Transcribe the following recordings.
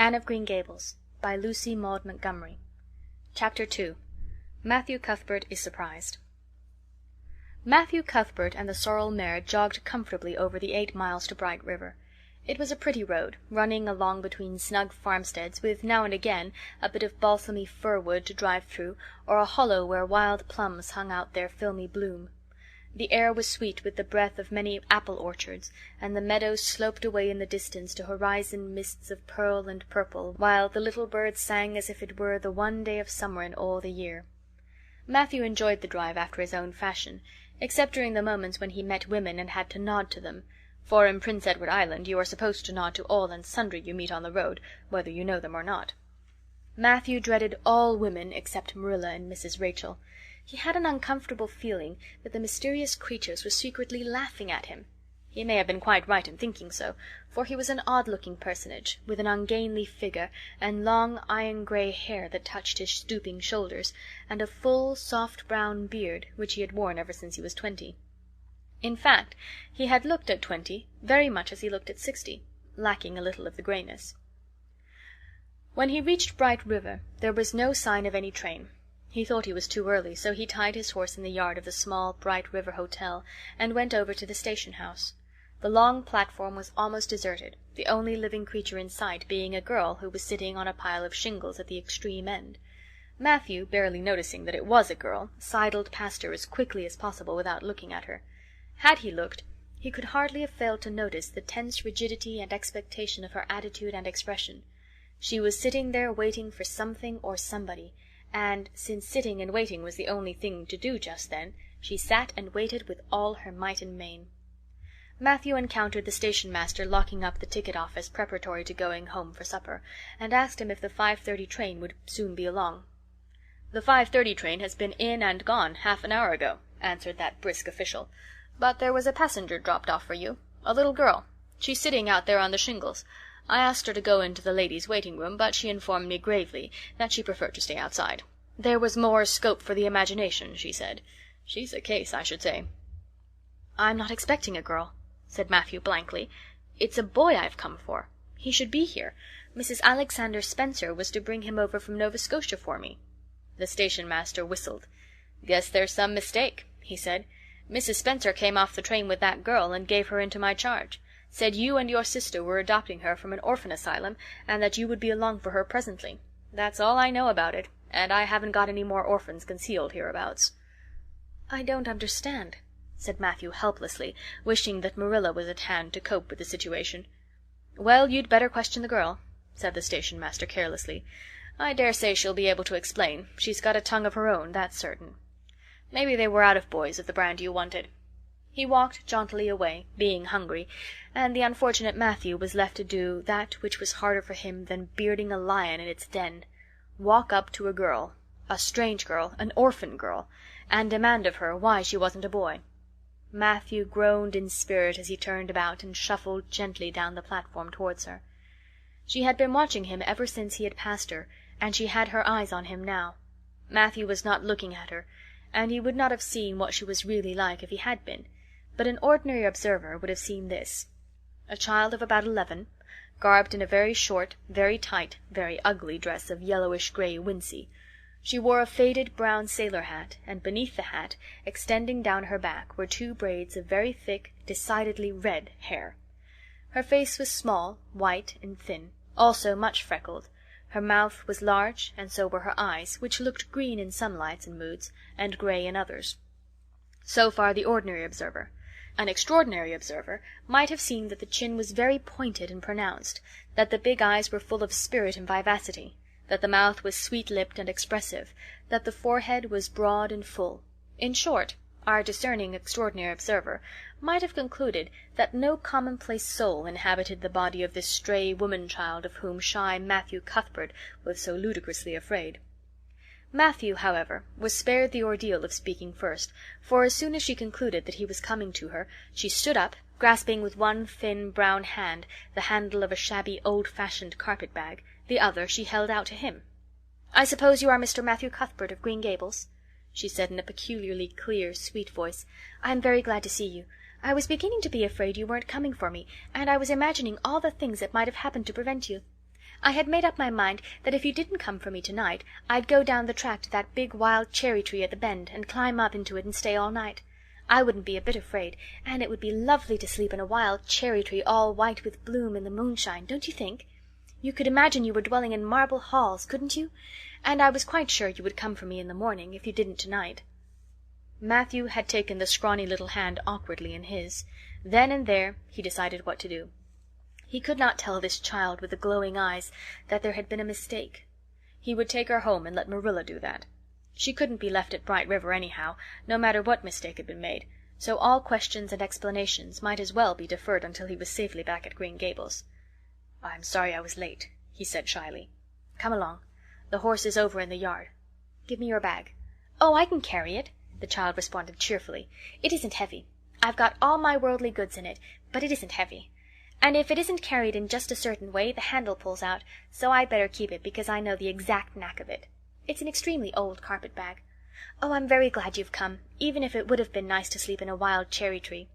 Anne of Green Gables, by Lucy Maud Montgomery. Chapter 2. Matthew Cuthbert is Surprised. Matthew Cuthbert and the sorrel mare jogged comfortably over the 8 miles to Bright River. It was a pretty road, running along between snug farmsteads, with now and again a bit of balsamy fir wood to drive through, or a hollow where wild plums hung out their filmy bloom. The air was sweet with the breath of many apple orchards, and the meadows sloped away in the distance to horizon mists of pearl and purple, while the little birds sang as if it were the one day of summer in all the year. Matthew enjoyed the drive after his own fashion, except during the moments when he met women and had to nod to them, for in Prince Edward Island you are supposed to nod to all and sundry you meet on the road, whether you know them or not. Matthew dreaded all women except Marilla and Mrs. Rachel. He had an uncomfortable feeling that the mysterious creatures were secretly laughing at him. He may have been quite right in thinking so, for he was an odd-looking personage, with an ungainly figure, and long iron-grey hair that touched his stooping shoulders, and a full, soft brown beard, which he had worn ever since he was 20. In fact, he had looked at 20 very much as he looked at 60, lacking a little of the greyness. When he reached Bright River, there was no sign of any train. He thought he was too early, so he tied his horse in the yard of the small Bright River Hotel and went over to the station house. The long platform was almost deserted, the only living creature in sight being a girl who was sitting on a pile of shingles at the extreme end. Matthew, barely noticing that it was a girl, sidled past her as quickly as possible without looking at her. Had he looked, he could hardly have failed to notice the tense rigidity and expectation of her attitude and expression. She was sitting there waiting for something or somebody, and, since sitting and waiting was the only thing to do just then, she sat and waited with all her might and main. Matthew encountered the station-master locking up the ticket office preparatory to going home for supper, and asked him if the 5:30 train would soon be along. "The 5:30 train has been in and gone half an hour ago," answered that brisk official. "But there was a passenger dropped off for you, a little girl. She's sitting out there on the shingles. I asked her to go into the ladies' waiting-room, but she informed me gravely that she preferred to stay outside. There was more scope for the imagination, she said. She's a case, I should say." "I'm not expecting a girl," said Matthew blankly. "It's a boy I've come for. He should be here. Mrs. Alexander Spencer was to bring him over from Nova Scotia for me." The station-master whistled. "Guess there's some mistake," he said. "Mrs. Spencer came off the train with that girl and gave her into my charge. Said you and your sister were adopting her from an orphan asylum, and that you would be along for her presently. That's all I know about it, and I haven't got any more orphans concealed hereabouts." "I don't understand," said Matthew helplessly, wishing that Marilla was at hand to cope with the situation. "Well, you'd better question the girl," said the station-master carelessly. "I dare say she'll be able to explain. She's got a tongue of her own, that's certain. Maybe they were out of boys of the brand you wanted." He walked jauntily away, being hungry, and the unfortunate Matthew was left to do that which was harder for him than bearding a lion in its den: walk up to a girl, a strange girl, an orphan girl, and demand of her why she wasn't a boy. Matthew groaned in spirit as he turned about and shuffled gently down the platform towards her. She had been watching him ever since he had passed her, and she had her eyes on him now. Matthew was not looking at her, and he would not have seen what she was really like if he had been, but an ordinary observer would have seen this: a child of about 11, garbed in a very short, very tight, very ugly dress of yellowish-grey wincey. She wore a faded brown sailor hat, and beneath the hat, extending down her back, were 2 braids of very thick, decidedly red hair. Her face was small, white, and thin, also much freckled. Her mouth was large, and so were her eyes, which looked green in some lights and moods, and grey in others. So far the ordinary observer. An extraordinary observer might have seen that the chin was very pointed and pronounced, that the big eyes were full of spirit and vivacity, that the mouth was sweet-lipped and expressive, that the forehead was broad and full. In short, our discerning extraordinary observer might have concluded that no commonplace soul inhabited the body of this stray woman-child of whom shy Matthew Cuthbert was so ludicrously afraid. Matthew, however, was spared the ordeal of speaking first, for as soon as she concluded that he was coming to her, she stood up, grasping with one thin brown hand the handle of a shabby old-fashioned carpet-bag, the other she held out to him. "I suppose you are Mr. Matthew Cuthbert of Green Gables?" she said in a peculiarly clear, sweet voice. "I am very glad to see you. I was beginning to be afraid you weren't coming for me, and I was imagining all the things that might have happened to prevent you. I had made up my mind that if you didn't come for me tonight, I'd go down the track to that big wild cherry tree at the bend and climb up into it and stay all night. I wouldn't be a bit afraid, and it would be lovely to sleep in a wild cherry tree all white with bloom in the moonshine, don't you think? You could imagine you were dwelling in marble halls, couldn't you? And I was quite sure you would come for me in the morning, if you didn't tonight." Matthew had taken the scrawny little hand awkwardly in his. Then and there he decided what to do. He could not tell this child with the glowing eyes that there had been a mistake. He would take her home and let Marilla do that. She couldn't be left at Bright River anyhow, no matter what mistake had been made, so all questions and explanations might as well be deferred until he was safely back at Green Gables. "I'm sorry I was late," he said shyly. "Come along. The horse is over in the yard. Give me your bag." "Oh, I can carry it," the child responded cheerfully. "It isn't heavy. I've got all my worldly goods in it, but it isn't heavy. And if it isn't carried in just a certain way, the handle pulls out, so I'd better keep it because I know the exact knack of it. It's an extremely old carpet bag. Oh, I'm very glad you've come, even if it would have been nice to sleep in a wild cherry tree.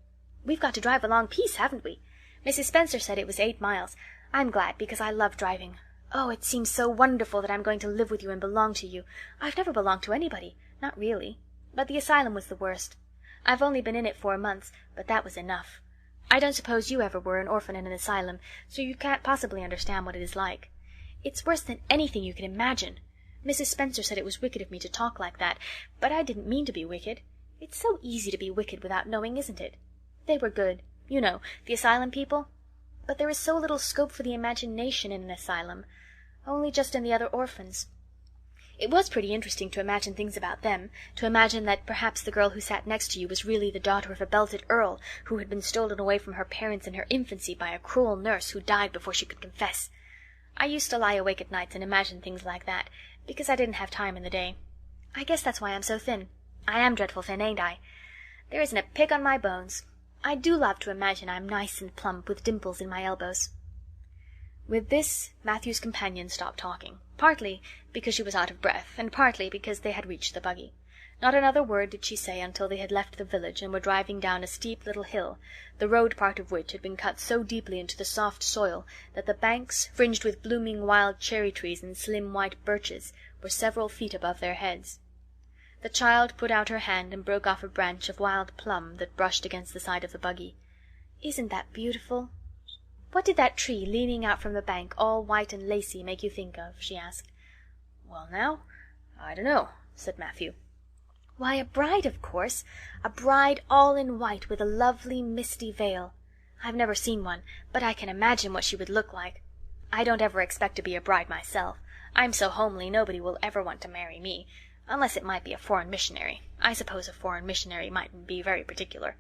We've got to drive a long piece, haven't we? Mrs. Spencer said it was 8 miles. I'm glad, because I love driving. Oh, it seems so wonderful that I'm going to live with you and belong to you. I've never belonged to anybody, not really. But the asylum was the worst. I've only been in it 4 months, but that was enough. I don't suppose you ever were an orphan in an asylum, so you can't possibly understand what it is like. It's worse than anything you can imagine. Mrs. Spencer said it was wicked of me to talk like that, but I didn't mean to be wicked. It's so easy to be wicked without knowing, isn't it? They were good, you know, the asylum people. But there is so little scope for the imagination in an asylum, only just in the other orphans. It was pretty interesting to imagine things about them, to imagine that perhaps the girl who sat next to you was really the daughter of a belted earl who had been stolen away from her parents in her infancy by a cruel nurse who died before she could confess. I used to lie awake at nights and imagine things like that, because I didn't have time in the day. I guess that's why I'm so thin. I am dreadful thin, ain't I? There isn't a pick on my bones. I do love to imagine I'm nice and plump with dimples in my elbows." With this, Matthew's companion stopped talking, partly because she was out of breath, and partly because they had reached the buggy. Not another word did she say until they had left the village and were driving down a steep little hill, the road part of which had been cut so deeply into the soft soil that the banks, fringed with blooming wild cherry trees and slim white birches, were several feet above their heads. The child put out her hand and broke off a branch of wild plum that brushed against the side of the buggy. "Isn't that beautiful?" "What did that tree leaning out from the bank, all white and lacy, make you think of?" she asked. "Well, now, I dunno," said Matthew. "Why, a bride, of course. A bride all in white with a lovely misty veil. I've never seen one, but I can imagine what she would look like. I don't ever expect to be a bride myself. I'm so homely nobody will ever want to marry me, unless it might be a foreign missionary. I suppose a foreign missionary mightn't be very particular.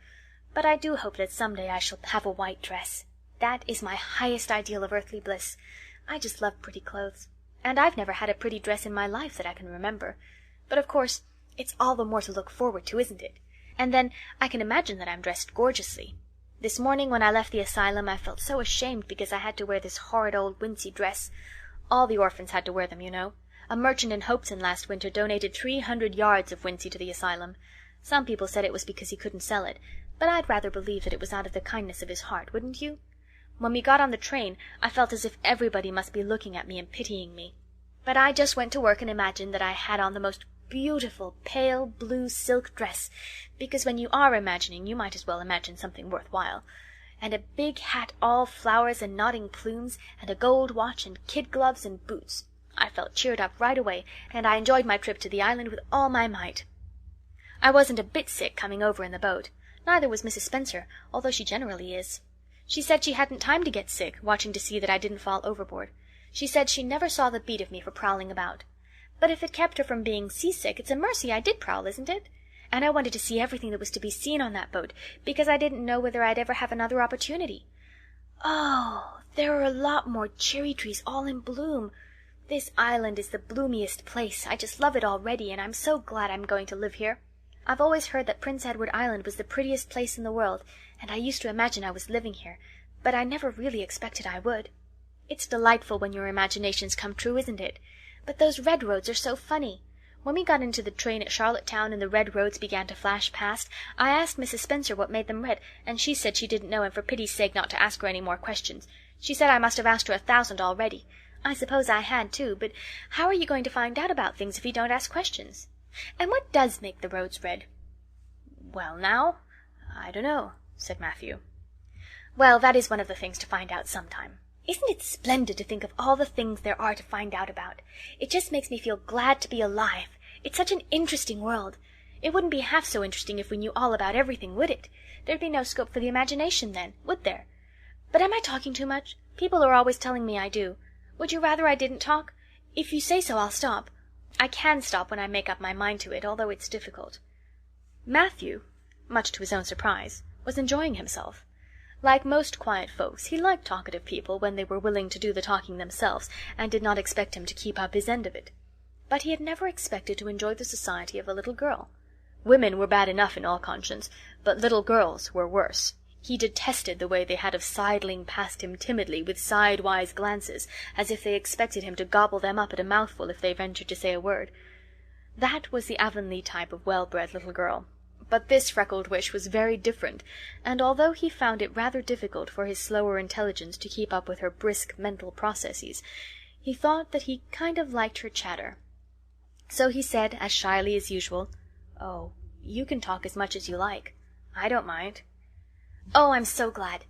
But I do hope that someday I shall have a white dress. That is my highest ideal of earthly bliss. I just love pretty clothes. And I've never had a pretty dress in my life that I can remember. But of course, it's all the more to look forward to, isn't it? And then I can imagine that I'm dressed gorgeously. This morning when I left the asylum I felt so ashamed because I had to wear this horrid old wincey dress. All the orphans had to wear them, you know. A merchant in Hopeton last winter donated 300 yards of wincey to the asylum. Some people said it was because he couldn't sell it, but I'd rather believe that it was out of the kindness of his heart, wouldn't you? When we got on the train, I felt as if everybody must be looking at me and pitying me. But I just went to work and imagined that I had on the most beautiful pale blue silk dress, because when you are imagining, you might as well imagine something worthwhile. And a big hat all flowers and nodding plumes, and a gold watch and kid gloves and boots. I felt cheered up right away, and I enjoyed my trip to the island with all my might. I wasn't a bit sick coming over in the boat. Neither was Mrs. Spencer, although she generally is. She said she hadn't time to get sick, watching to see that I didn't fall overboard. She said she never saw the beat of me for prowling about. But if it kept her from being seasick, it's a mercy I did prowl, isn't it? And I wanted to see everything that was to be seen on that boat, because I didn't know whether I'd ever have another opportunity. Oh, there are a lot more cherry trees all in bloom. This island is the bloomiest place. I just love it already, and I'm so glad I'm going to live here. I've always heard that Prince Edward Island was the prettiest place in the world, and I used to imagine I was living here, but I never really expected I would. It's delightful when your imaginations come true, isn't it? But those red roads are so funny. When we got into the train at Charlottetown and the red roads began to flash past, I asked Mrs. Spencer what made them red, and she said she didn't know, and for pity's sake not to ask her any more questions. She said I must have asked her 1,000 already. I suppose I had too, but how are you going to find out about things if you don't ask questions? And what does make the roads red?" "Well, now, I don't know," said Matthew. "Well, that is one of the things to find out sometime. Isn't it splendid to think of all the things there are to find out about? It just makes me feel glad to be alive. It's such an interesting world. It wouldn't be half so interesting if we knew all about everything, would it? There'd be no scope for the imagination then, would there? But am I talking too much? People are always telling me I do. Would you rather I didn't talk? If you say so, I'll stop. I can stop when I make up my mind to it, although it's difficult." Matthew, much to his own surprise, was enjoying himself. Like most quiet folks, he liked talkative people when they were willing to do the talking themselves, and did not expect him to keep up his end of it. But he had never expected to enjoy the society of a little girl. Women were bad enough in all conscience, but little girls were worse. He detested the way they had of sidling past him timidly with sidewise glances, as if they expected him to gobble them up at a mouthful if they ventured to say a word. That was the Avonlea type of well-bred little girl. But this freckled witch was very different, and although he found it rather difficult for his slower intelligence to keep up with her brisk mental processes, he thought that he kind of liked her chatter. So he said, as shyly as usual, "Oh, you can talk as much as you like. I don't mind." "Oh, I'm so glad.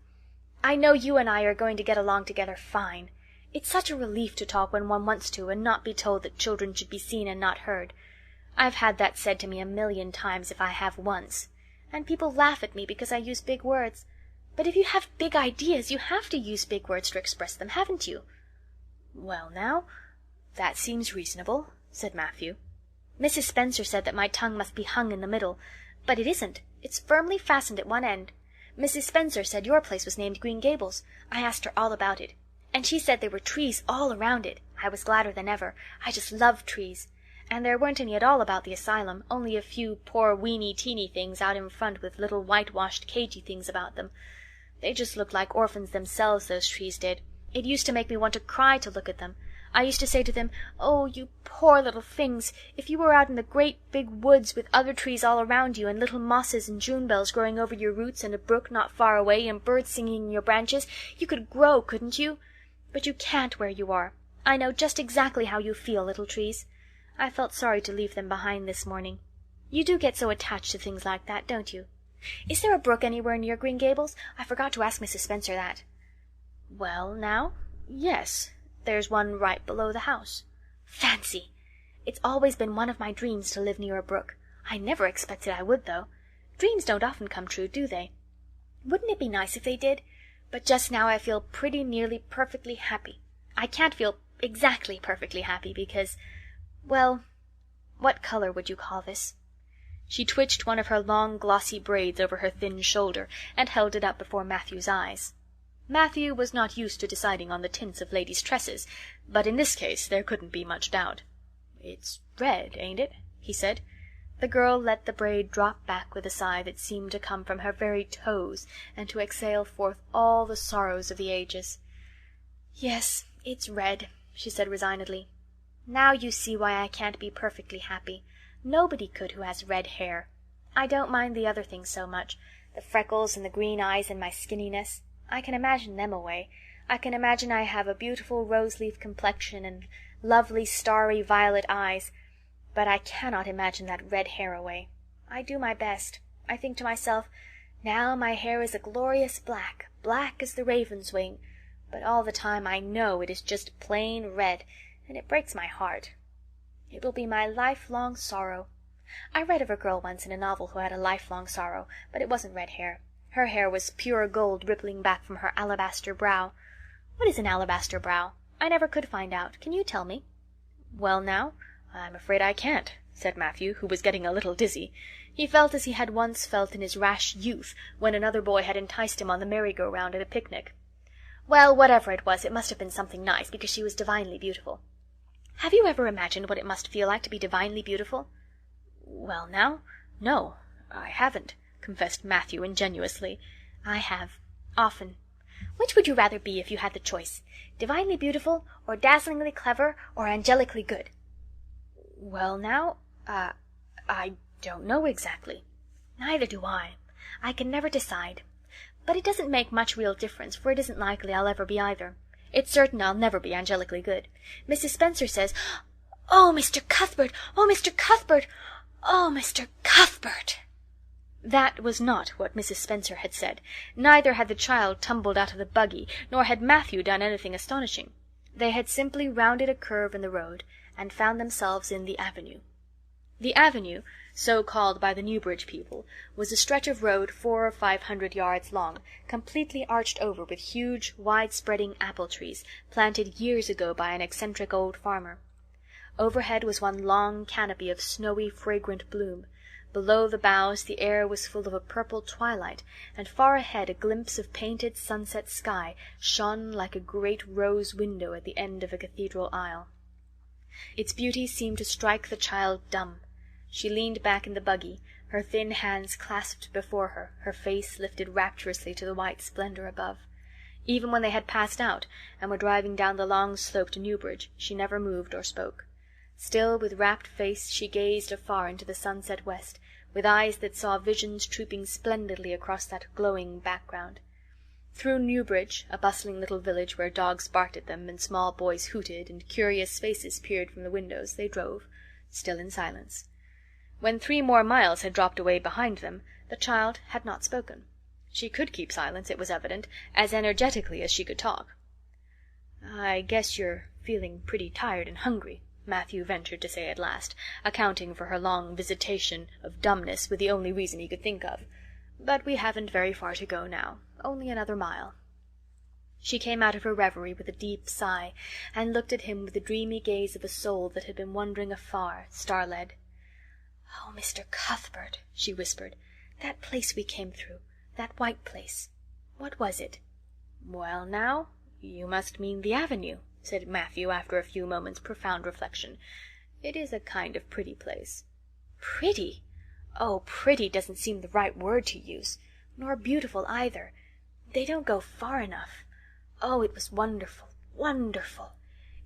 I know you and I are going to get along together fine. It's such a relief to talk when one wants to, and not be told that children should be seen and not heard. I've had that said to me 1,000,000 times if I have once. And people laugh at me because I use big words. But if you have big ideas, you have to use big words to express them, haven't you?" "Well, now, that seems reasonable," said Matthew. "Mrs. Spencer said that my tongue must be hung in the middle, but it isn't. It's firmly fastened at one end. Mrs. Spencer said your place was named Green Gables. I asked her all about it. And she said there were trees all around it. I was gladder than ever. I just love trees. And there weren't any at all about the asylum, only a few poor weeny-teeny things out in front with little whitewashed cagey things about them. They just looked like orphans themselves, those trees did. It used to make me want to cry to look at them. I used to say to them, 'Oh, you poor little things, if you were out in the great big woods with other trees all around you, and little mosses and June bells growing over your roots, and a brook not far away, and birds singing in your branches, you could grow, couldn't you? But you can't where you are. I know just exactly how you feel, little trees.' I felt sorry to leave them behind this morning. You do get so attached to things like that, don't you? Is there a brook anywhere near Green Gables? I forgot to ask Mrs. Spencer that." "Well, now, yes. There's one right below the house." "Fancy! It's always been one of my dreams to live near a brook. I never expected I would, though. Dreams don't often come true, do they? Wouldn't it be nice if they did? But just now I feel pretty nearly perfectly happy. I can't feel exactly perfectly happy because, well, what color would you call this?" She twitched one of her long glossy braids over her thin shoulder, and held it up before Matthew's eyes. Matthew was not used to deciding on the tints of ladies' tresses, but in this case there couldn't be much doubt. "It's red, ain't it?" he said. The girl let the braid drop back with a sigh that seemed to come from her very toes, and to exhale forth all the sorrows of the ages. "Yes, it's red," she said resignedly. "Now you see why I can't be perfectly happy. Nobody could who has red hair. I don't mind the other things so much, the freckles and the green eyes and my skinniness. I can imagine them away. I can imagine I have a beautiful rose-leaf complexion and lovely starry violet eyes, but I cannot imagine that red hair away. I do my best. I think to myself, now my hair is a glorious black, black as the raven's wing, but all the time I know it is just plain red, and it breaks my heart. It will be my lifelong sorrow. I read of a girl once in a novel who had a lifelong sorrow, but it wasn't red hair. Her hair was pure gold rippling back from her alabaster brow. What is an alabaster brow? I never could find out. Can you tell me?" "Well, now, I'm afraid I can't," said Matthew, who was getting a little dizzy. He felt as he had once felt in his rash youth, when another boy had enticed him on the merry-go-round at a picnic. "Well, whatever it was, it must have been something nice, because she was divinely beautiful. Have you ever imagined what it must feel like to be divinely beautiful?" "Well, now, no, I haven't," confessed Matthew ingenuously. "I have. Often. Which would you rather be if you had the choice? Divinely beautiful, or dazzlingly clever, or angelically good?" "Well, now, I don't know exactly." "Neither do I. I can never decide. But it doesn't make much real difference, for it isn't likely I'll ever be either. It's certain I'll never be angelically good. Mrs. Spencer says, "Oh, Mr. Cuthbert! Oh, Mr. Cuthbert! Oh, Mr. Cuthbert!" That was not what Mrs. Spencer had said. Neither had the child tumbled out of the buggy, nor had Matthew done anything astonishing. They had simply rounded a curve in the road, and found themselves in the avenue. The avenue, so called by the Newbridge people, was a stretch of road 400 or 500 yards long, completely arched over with huge, wide-spreading apple trees, planted years ago by an eccentric old farmer. Overhead was one long canopy of snowy, fragrant bloom. Below the boughs the air was full of a purple twilight, and far ahead a glimpse of painted sunset sky shone like a great rose window at the end of a cathedral aisle. Its beauty seemed to strike the child dumb. She leaned back in the buggy, her thin hands clasped before her, her face lifted rapturously to the white splendor above. Even when they had passed out, and were driving down the long slope to Newbridge, she never moved or spoke. Still, with rapt face, she gazed afar into the sunset west, with eyes that saw visions trooping splendidly across that glowing background. Through Newbridge, a bustling little village where dogs barked at them and small boys hooted and curious faces peered from the windows, they drove, still in silence. When 3 more miles had dropped away behind them, the child had not spoken. She could keep silence, it was evident, as energetically as she could talk. "I guess you're feeling pretty tired and hungry," Matthew ventured to say at last, accounting for her long visitation of dumbness with the only reason he could think of. "But we haven't very far to go now, only another mile." She came out of her reverie with a deep sigh, and looked at him with the dreamy gaze of a soul that had been wandering afar, star-led. "Oh, Mr. Cuthbert," she whispered, "that place we came through, that white place, what was it?" "Well, now, you must mean the avenue," said Matthew after a few moments' profound reflection. "It is a kind of pretty place." "Pretty? Oh, pretty doesn't seem the right word to use. Nor beautiful either. They don't go far enough. Oh, it was wonderful, wonderful.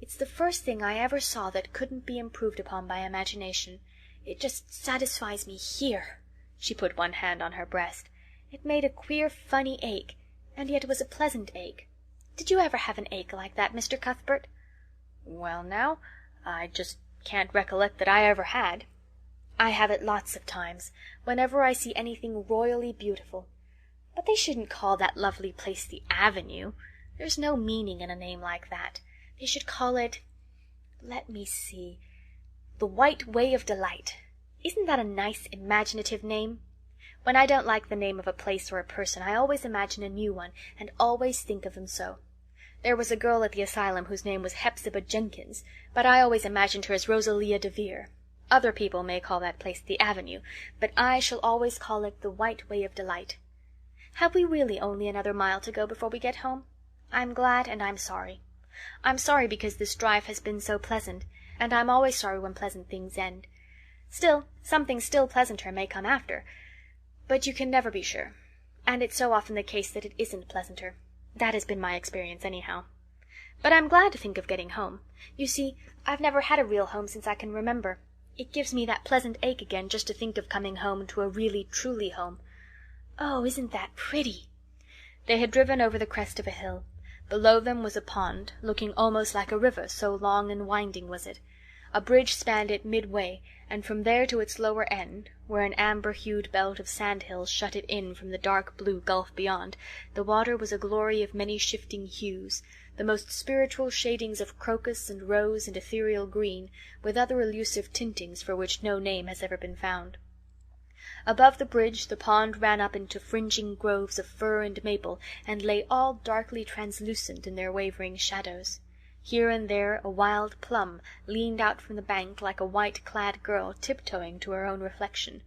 It's the first thing I ever saw that couldn't be improved upon by imagination. It just satisfies me here." She put one hand on her breast. "It made a queer, funny ache, and yet it was a pleasant ache. Did you ever have an ache like that, Mr. Cuthbert?" "Well, now, I just can't recollect that I ever had." "I have it lots of times, whenever I see anything royally beautiful. But they shouldn't call that lovely place the Avenue. There's no meaning in a name like that. They should call it, let me see, the White Way of Delight. Isn't that a nice, imaginative name? When I don't like the name of a place or a person, I always imagine a new one, and always think of them so. There was a girl at the asylum whose name was Hepzibah Jenkins, but I always imagined her as Rosalia DeVere. Other people may call that place the Avenue, but I shall always call it the White Way of Delight. Have we really only another mile to go before we get home? I'm glad and I'm sorry. I'm sorry because this drive has been so pleasant, and I'm always sorry when pleasant things end. Still, something still pleasanter may come after, but you can never be sure, and it's so often the case that it isn't pleasanter. That has been my experience anyhow. But I'm glad to think of getting home. You see, I've never had a real home since I can remember. It gives me that pleasant ache again just to think of coming home to a really, truly home. Oh, isn't that pretty?" They had driven over the crest of a hill. Below them was a pond, looking almost like a river, so long and winding was it. A bridge spanned it midway, and from there to its lower end, where an amber-hued belt of sand-hills shut it in from the dark blue gulf beyond, the water was a glory of many shifting hues, the most spiritual shadings of crocus and rose and ethereal green, with other elusive tintings for which no name has ever been found. Above the bridge the pond ran up into fringing groves of fir and maple, and lay all darkly translucent in their wavering shadows. Here and there a wild plum leaned out from the bank like a white-clad girl tiptoeing to her own reflection.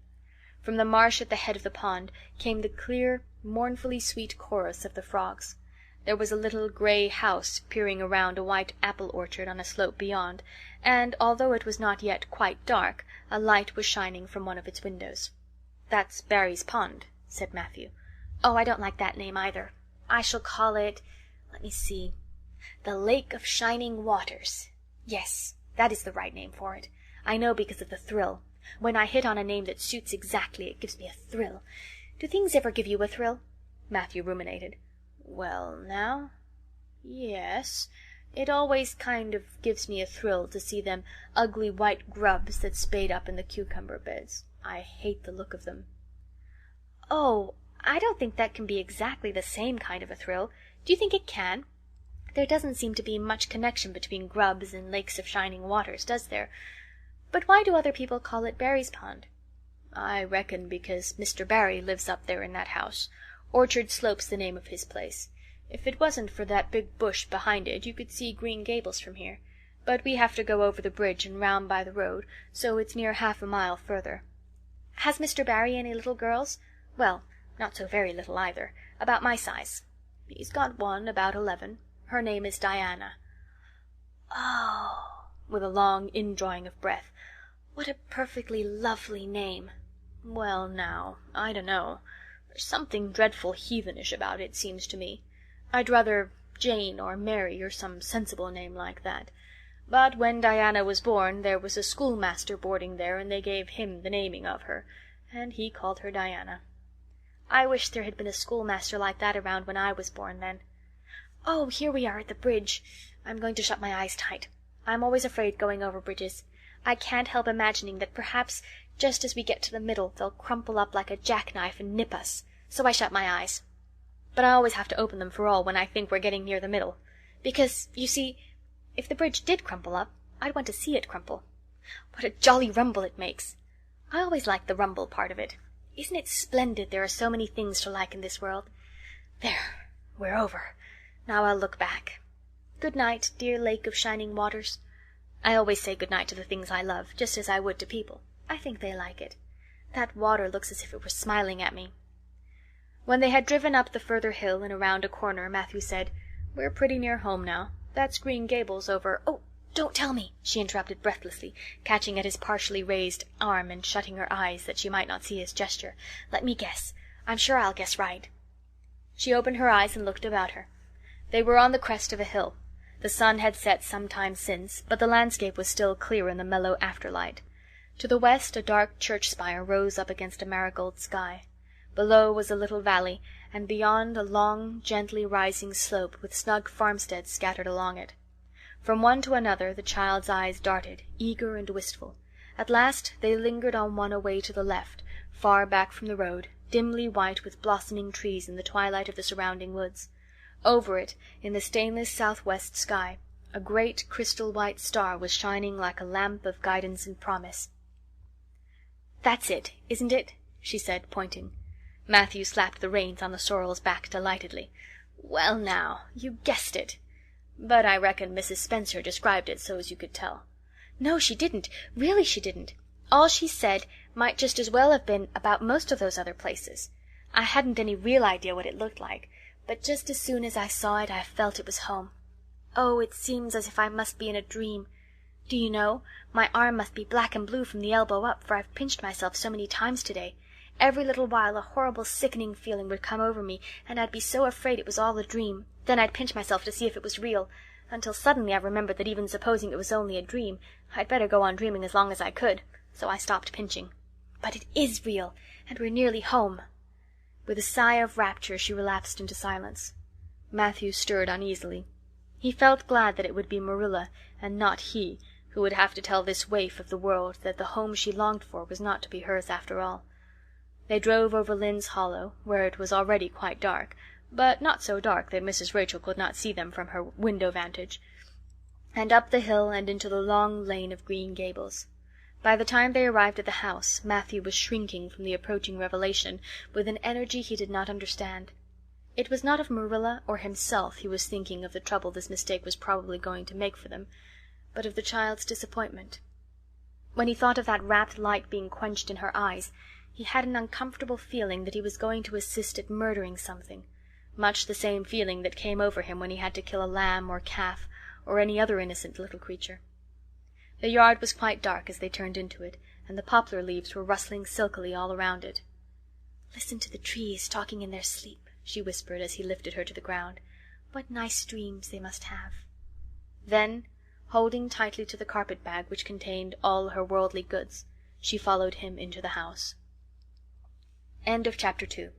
From the marsh at the head of the pond came the clear, mournfully sweet chorus of the frogs. There was a little grey house peering around a white apple orchard on a slope beyond, and, although it was not yet quite dark, a light was shining from one of its windows. "That's Barry's Pond," said Matthew. "Oh, I don't like that name either. I shall call it, let me see, the Lake of Shining Waters. Yes, that is the right name for it. I know because of the thrill. When I hit on a name that suits exactly, it gives me a thrill. Do things ever give you a thrill?" Matthew ruminated. "Well, now, "Yes. It always kind of gives me a thrill to see them ugly white grubs that spade up in the cucumber beds. I hate the look of them." "Oh, I don't think that can be exactly the same kind of a thrill. Do you think it can? There doesn't seem to be much connection between grubs and lakes of shining waters, does there? But why do other people call it Barry's Pond?" "I reckon because Mr. Barry lives up there in that house. Orchard Slope's the name of his place. If it wasn't for that big bush behind it you could see Green Gables from here. But we have to go over the bridge and round by the road, so it's near half a mile further." "Has Mr. Barry any little girls? Well, not so very little either. About my size." "He's got one about 11. Her name is Diana." "Oh," with a long indrawing of breath, "what a perfectly lovely name." "Well, now, I dunno. There's something dreadful heathenish about it, seems to me. I'd rather Jane or Mary or some sensible name like that. But when Diana was born there was a schoolmaster boarding there, and they gave him the naming of her, and he called her Diana." "I wish there had been a schoolmaster like that around when I was born, then. Oh, here we are at the bridge. I'm going to shut my eyes tight. I'm always afraid going over bridges. I can't help imagining that perhaps just as we get to the middle they'll crumple up like a jackknife and nip us. So I shut my eyes. But I always have to open them for all when I think we're getting near the middle. Because, you see, if the bridge did crumple up, I'd want to see it crumple. What a jolly rumble it makes! I always like the rumble part of it. Isn't it splendid there are so many things to like in this world? There, we're over. Now I'll look back. Good night, dear lake of shining waters. I always say good night to the things I love, just as I would to people. I think they like it. That water looks as if it were smiling at me." When they had driven up the further hill and around a corner, Matthew said, "We're pretty near home now. That's Green Gables over—" "Oh, don't tell me," she interrupted breathlessly, catching at his partially raised arm and shutting her eyes that she might not see his gesture. "Let me guess. I'm sure I'll guess right." She opened her eyes and looked about her. They were on the crest of a hill. The sun had set some time since, but the landscape was still clear in the mellow afterlight. To the west a dark church spire rose up against a marigold sky. Below was a little valley, and beyond a long, gently rising slope with snug farmsteads scattered along it. From one to another the child's eyes darted, eager and wistful. At last they lingered on one away to the left, far back from the road, dimly white with blossoming trees in the twilight of the surrounding woods. Over it, in the stainless southwest sky, a great crystal-white star was shining like a lamp of guidance and promise. "That's it, isn't it?" she said, pointing. Matthew slapped the reins on the sorrel's back delightedly. "Well now, you guessed it. But I reckon Mrs. Spencer described it so's you could tell." "No, she didn't. Really she didn't. All she said might just as well have been about most of those other places. I hadn't any real idea what it looked like, but just as soon as I saw it I felt it was home. Oh, it seems as if I must be in a dream. Do you know, my arm must be black and blue from the elbow up, for I've pinched myself so many times today. Every little while a horrible sickening feeling would come over me, and I'd be so afraid it was all a dream. Then I'd pinch myself to see if it was real, until suddenly I remembered that even supposing it was only a dream, I'd better go on dreaming as long as I could, so I stopped pinching. But it is real, and we're nearly home." With a sigh of rapture she relapsed into silence. Matthew stirred uneasily. He felt glad that it would be Marilla, and not he, who would have to tell this waif of the world that the home she longed for was not to be hers after all. They drove over Lynn's Hollow, where it was already quite dark, but not so dark that Mrs. Rachel could not see them from her window vantage, and up the hill and into the long lane of Green Gables. By the time they arrived at the house, Matthew was shrinking from the approaching revelation with an energy he did not understand. It was not of Marilla or himself he was thinking of the trouble this mistake was probably going to make for them, but of the child's disappointment. When he thought of that rapt light being quenched in her eyes, he had an uncomfortable feeling that he was going to assist at murdering something, much the same feeling that came over him when he had to kill a lamb or calf or any other innocent little creature. The yard was quite dark as they turned into it, and the poplar leaves were rustling silkily all around it. "Listen to the trees talking in their sleep," she whispered as he lifted her to the ground. "What nice dreams they must have." Then, holding tightly to the carpet-bag which contained all her worldly goods, she followed him into the house. End of chapter 2.